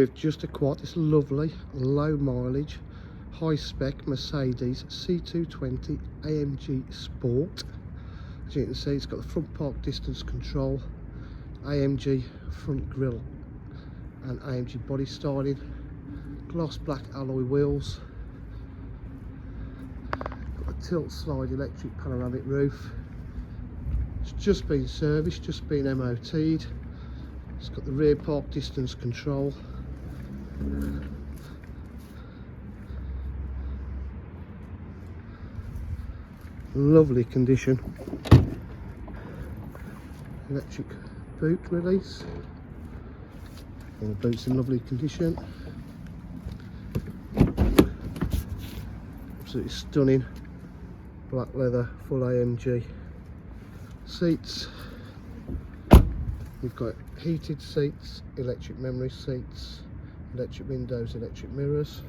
We've just acquired this lovely low mileage high spec Mercedes C220 AMG Sport. As you can see, it's got the front park distance control, AMG front grille and AMG body styling, gloss black alloy wheels, got a tilt slide electric panoramic roof. It's just been serviced, just been MOT'd. It's got the rear park distance control. Lovely condition. Electric boot release. And the boot's in lovely condition. Absolutely stunning black leather full AMG seats. We've got heated seats, electric memory seats, electric windows, electric mirrors.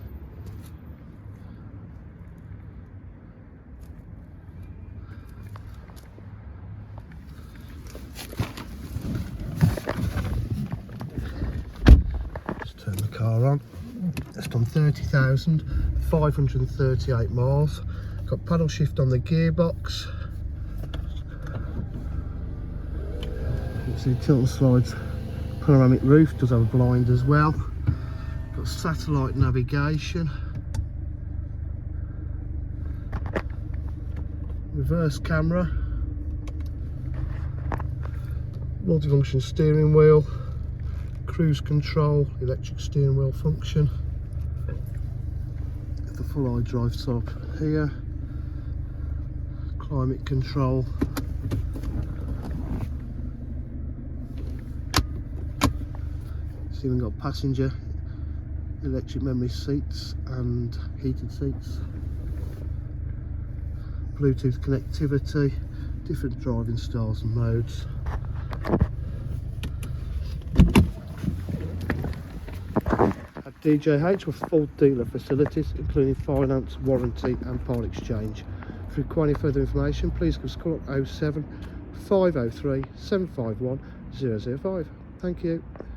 Just turn the car on. It's done 30,538 miles. Got paddle shift on the gearbox. You can see tilt and slides panoramic roof, does have a blind as well. Got satellite navigation, reverse camera, multifunction steering wheel, cruise control, electric steering wheel function, the full iDrive setup here, climate control. It's even got passenger electric memory seats and heated seats, Bluetooth connectivity, different driving styles and modes. At DJH with full dealer facilities including finance, warranty and part exchange. If you require any further information, please give us a call at 07 503 751 005. Thank you.